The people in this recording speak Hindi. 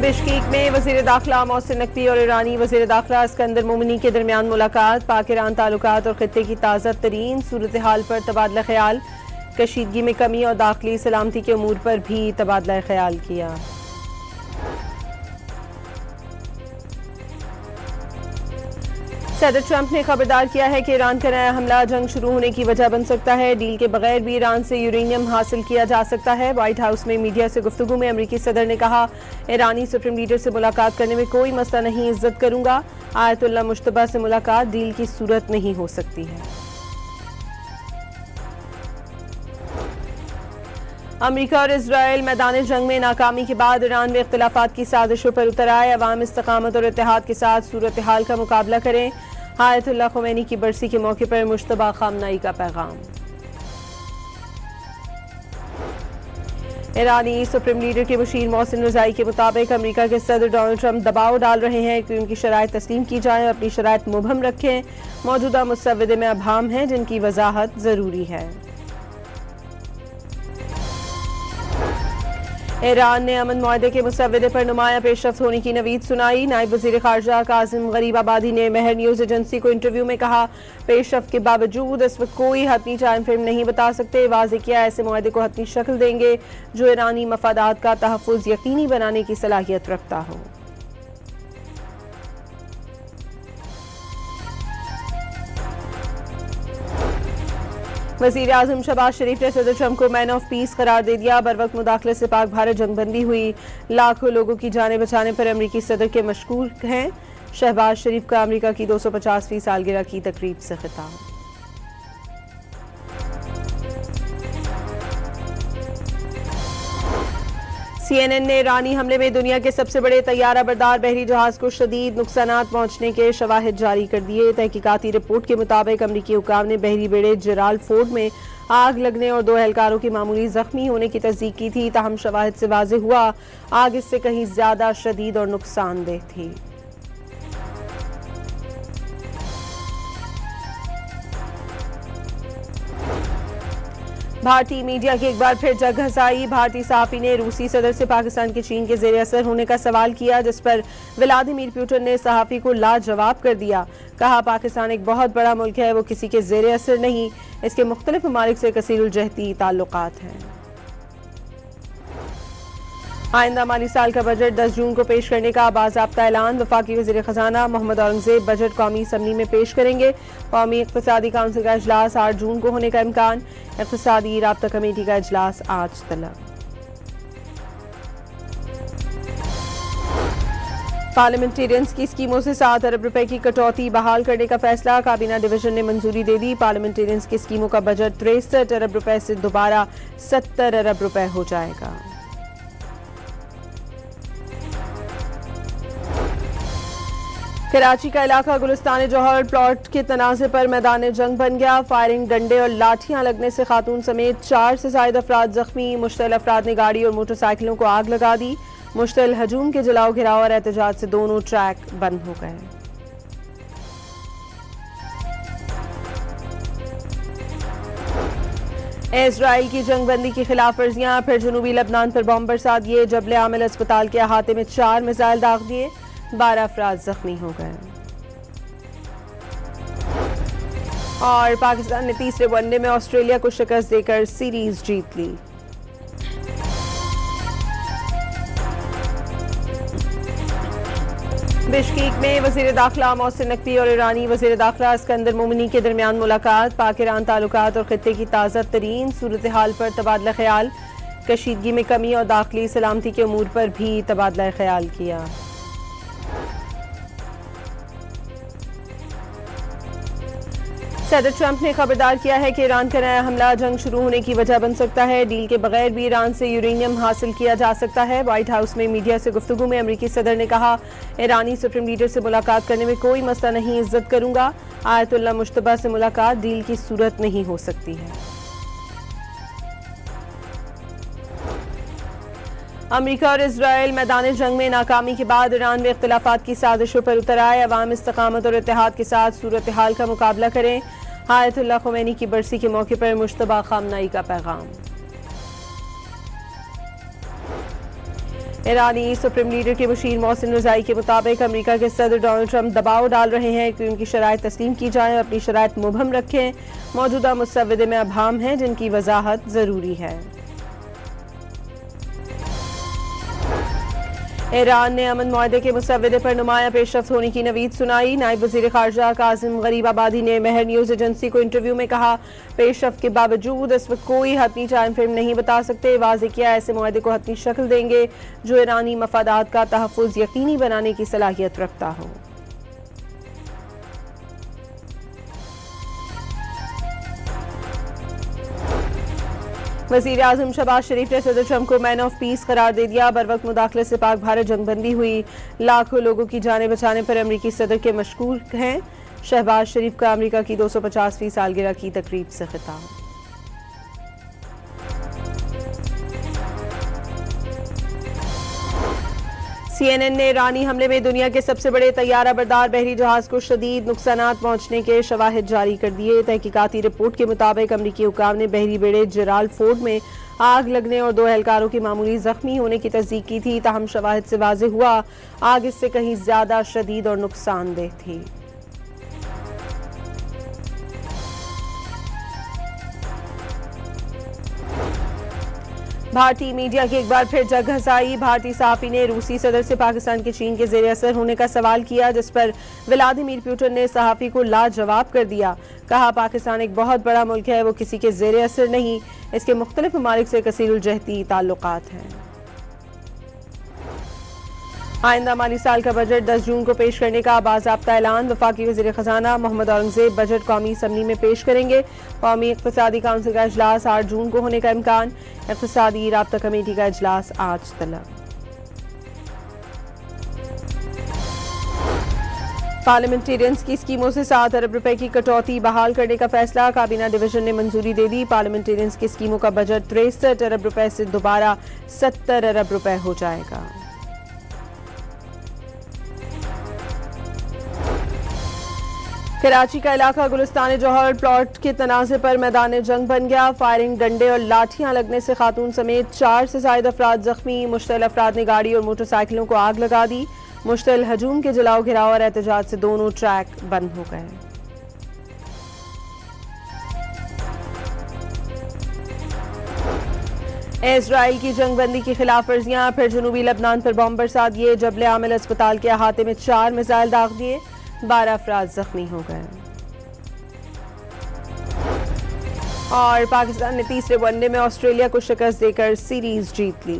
बिश्केक में वज़ीर दाखिला मोहसिन नकवी और ईरानी वज़ीर दाखिला इस्कंदर मोमिनी के दरमियान मुलाकात। पाक-ईरान ताल्लुकात और खित्ते की ताज़ा तरीन सूरत हाल पर तबादला ख्याल। कशीदगी में कमी और दाखिली सलामती के अमूर पर भी तबादला ख्याल किया। सदर ट्रंप ने खबरदार किया है कि ईरान का नया हमला जंग शुरू होने की वजह बन सकता है। डील के बगैर भी ईरान से यूरेनियम हासिल किया जा सकता है। व्हाइट हाउस में मीडिया से गुफ्तगू में अमरीकी सदर ने कहा, ईरानी सुप्रीम लीडर से मुलाकात करने में कोई मसला नहीं, इज्जत करूंगा। आयतुल्लाह मुश्तबा से मुलाकात डील की सूरत नहीं हो सकती है। अमरीका और इजराइल मैदान जंग में नाकामी के बाद ईरान में इख्तिलाफात की साजिशों पर उतर आए। अवाम इस्तकामत और इत्तेहाद के साथ सूरत हाल का मुकाबला करें। आयतुल्लाह खुमैनी की बरसी के मौके पर मुश्तबा खामनाई का पैगाम। ईरानी सुप्रीम लीडर के मुशीर मोहसिन रज़ाई के मुताबिक अमरीका के सदर डोनाल्ड ट्रंप दबाव डाल रहे हैं कि उनकी शराइत तस्लीम की जाए और अपनी शराइत मुबहम रखें। मौजूदा मुसव्वदे में अबहाम हैं जिनकी वजाहत जरूरी है। ईरान ने अमन मुआहदे के मुसव्वदे पर नुमायां पेशरफ्त होने की नवीद सुनाई। नायब वज़ीर ख़ारजा कासिम गरीबाबादी ने महर न्यूज़ एजेंसी को इंटरव्यू में कहा, पेशरफ्त के बावजूद इस वक्त कोई हतमी टाइम फ्रेम नहीं बता सकते। वाज़ेह किया, ऐसे मुआहदे को हतमी शक्ल देंगे जो ईरानी मफादात का तहफ़्फ़ुज़ यकीनी बनाने की सलाहियत रखता हो। वज़ीर आज़म शहबाज शरीफ ने सदर ट्रंप को मैन ऑफ पीस करार दे दिया। बर वक्त मुदाखलत से पाक भारत जंगबंदी हुई। लाखों लोगों की जानें बचाने पर अमरीकी सदर के मशकूर हैं। शहबाज शरीफ का अमरीका की 250वीं सालगिरह की तकरीब से खिताब। CNN ने ईरानी हमले में दुनिया के सबसे बड़े तैयारा बरदार बहरी जहाज को शदीद नुकसानात पहुंचने के शवाहिद जारी कर दिए। तहकीकाती रिपोर्ट के मुताबिक अमरीकी हुकाम ने बहरी बेड़े जेराल्ड फोर्ड में आग लगने और 2 एहलकारों की मामूली जख्मी होने की तस्दीक की थी। ताहम शवाहिद से वाज़ेह हुआ आग इससे कहीं ज्यादा शदीद और नुकसानदेह थी। भारतीय मीडिया की एक बार फिर जग घसाई। भारतीय सहाफ़ी ने रूसी सदर से पाकिस्तान के चीन के ज़ेर असर होने का सवाल किया, जिस पर व्लादिमीर पुतिन ने सहाफ़ी को लाजवाब कर दिया। कहा, पाकिस्तान एक बहुत बड़ा मुल्क है, वो किसी के ज़ेर असर नहीं, इसके मुख्तलिफ ममालिक से कसीरुल जहती ताल्लुकात हैं। आइंदा माली साल का बजट 10 जून को पेश करने का बाज़ाब्ता ऐलान। वफाकी वज़ीर ख़जाना मोहम्मद औरंगज़ेब बजट कौमी असम्बली में पेश करेंगे। कौमी इक़्तिसादी काउंसिल का इजलास 8 जून को होने का इम्कान। इक़्तिसादी राब्ता कमेटी का इजलास आज तलब। पार्लियामेंटेरियंस की स्कीमों से 7 अरब रुपए की कटौती बहाल करने का फैसला। काबीना डिवीजन ने मंजूरी दे दी। पार्लियामेंटेरियंस की स्कीमों का बजट 63 अरब रुपए से दोबारा 70 अरब रुपए हो जाएगा। कराची का इलाका गुलिस्तान जौहर प्लॉट के तनाज़े पर मैदान जंग बन गया। फायरिंग, डंडे और लाठियां लगने से खातून समेत 4 से ज़ायद अफराद जख्मी। मुश्तइल अफराद ने गाड़ी और मोटरसाइकिलों को आग लगा दी। मुश्तइल हजूम के जलाओ घिराव और एहतजाज से दोनों ट्रैक बंद हो गए। इजराइल की जंगबंदी की खिलाफ वर्जियां, फिर जनूबी लबनान पर बॉम्ब बरसा दिए। जबल आमिल अस्पताल के अहाते में 4 मिसाइल दाग दिए। 12 अफराद जख्मी हो गए। और पाकिस्तान ने तीसरे वनडे में ऑस्ट्रेलिया को शिकस्त देकर सीरीज जीत ली। बिश्केक में वज़ीर दाखिला मोहसिन नकवी और ईरानी वज़ीर दाखिला इस्कंदर मोमिनी के दरमियान मुलाकात। पाक-ईरान ताल्लुकात और खित्ते की ताज़ा तरीन सूरत हाल पर तबादला ख्याल। कशीदगी में कमी और दाखिली सलामती के अमूर पर भी तबादला ख्याल किया। सदर ट्रंप ने खबरदार किया है कि ईरान का नया हमला जंग शुरू होने की वजह बन सकता है। डील के बगैर भी ईरान से यूरेनियम हासिल किया जा सकता है। व्हाइट हाउस में मीडिया से गुफ्तगू में अमरीकी सदर ने कहा, ईरानी सुप्रीम लीडर से मुलाकात करने में कोई मसला नहीं, इज्जत करूंगा। आयतुल्लाह मुश्तबा से मुलाकात डील की सूरत नहीं हो सकती है। अमरीका और इजराइल मैदान जंग में नाकामी के बाद ईरान में इख्तिलाफात की साजिशों पर उतर आए। अवाम इस्तकामत और इत्तेहाद के साथ सूरत हाल का मुकाबला करें। आयतुल्लाह खुमैनी की बरसी के मौके पर मुश्तबा खामनाई का पैगाम। ईरानी सुप्रीम लीडर के मुशीर मोहसिन रज़ाई के मुताबिक अमेरिका के सदर डोनाल्ड ट्रंप दबाव डाल रहे हैं कि उनकी शराइत तस्लीम की जाए और अपनी शराइत मुबहम रखें। मौजूदा मुसव्वदे में अबहाम हैं जिनकी वजाहत ज़रूरी है। ईरान ने अमन मुआहदे के मुसव्वदे पर नुमायां पेशरफ्त होने की नवीद सुनाई। नायब वज़ीर ख़ारजा कासिम गरीबाबादी ने महर न्यूज़ एजेंसी को इंटरव्यू में कहा, पेशरफ्त के बावजूद इस वक्त कोई हतमी टाइम फ्रेम नहीं बता सकते। वाज़ेह किया ऐसे मुआहदे को हतमी शक्ल देंगे जो ईरानी मफादात का तहफ़्फ़ुज़ यकीनी बनाने की सलाहियत रखता हो। वज़ीर आज़म शहबाज शरीफ ने सदर ट्रंप को मैन ऑफ पीस करार दे दिया। बर वक्त मुदाखलत से पाक भारत जंगबंदी हुई, लाखों लोगों की जानें बचाने पर अमरीकी सदर के मशकूर हैं। शहबाज शरीफ का अमरीका की 250वीं सालगिरह की तकरीब से खिताब। CNN ने ईरानी हमले में दुनिया के सबसे बड़े तैयारा बरदार बहरी जहाज को शदीद नुकसानात पहुंचने के शवाहिद जारी कर दिए। तहकीकाती रिपोर्ट के मुताबिक अमरीकी हुक्काम ने बहरी बेड़े जेराल्ड फोर्ड में आग लगने और 2 एहलकारों की मामूली जख्मी होने की तस्दीक की थी। ताहम शवाहिद से वाज़ेह हुआ आग इससे कहीं ज्यादा शदीद और नुकसानदेह थी। भारतीय मीडिया की एक बार फिर जग घसाई। भारतीय सहाफ़ी ने रूसी सदर से पाकिस्तान के चीन के ज़ेर असर होने का सवाल किया, जिस पर व्लादिमीर पुतिन ने सहाफ़ी को लाजवाब कर दिया। कहा, पाकिस्तान एक बहुत बड़ा मुल्क है, वो किसी के ज़ेर असर नहीं, इसके मुख्तलिफ ममालिक से कसीरुल जहती ताल्लुकात हैं। आइंदा माली साल का बजट 10 जून को पेश करने का बाज़ाब्ता ऐलान। वफाकी वज़ीर ख़जाना मोहम्मद औरंगज़ेब बजट कौमी असम्बली में पेश करेंगे। कौमी इक़्तिसादी काउंसिल का इजलास 8 जून को होने का इम्कान। इक़्तिसादी राब्ता कमेटी का इजलास आज तलब। पार्लियामेंटेरियंस की स्कीमों से 7 अरब रुपए की कटौती बहाल करने का फैसला। काबीना डिवीजन ने मंजूरी दे दी। पार्लियामेंटेरियंस की स्कीमों का बजट 63 अरब रुपए से दोबारा 70 अरब रुपए हो जाएगा। कराची का इलाका गुलिस्तान जौहर प्लॉट के तनाज़े पर मैदान जंग बन गया। फायरिंग, डंडे और लाठियां लगने से खातून समेत 4 से ज़ायद अफराद जख्मी। मुश्तइल अफराद ने गाड़ी और मोटरसाइकिलों को आग लगा दी। मुश्तइल हजूम के जलाओ घिराव और एहतजाज से दोनों ट्रैक बंद हो गए। इजराइल की जंगबंदी की खिलाफ वर्जियां, फिर जनूबी लबनान पर बम बरसा दिए। जबल आमिल अस्पताल के अहाते में 4 मिसाइल दाग दिए, 12 अफराद जख्मी हो गए। और पाकिस्तान ने तीसरे वनडे में ऑस्ट्रेलिया को शिकस्त देकर सीरीज जीत ली।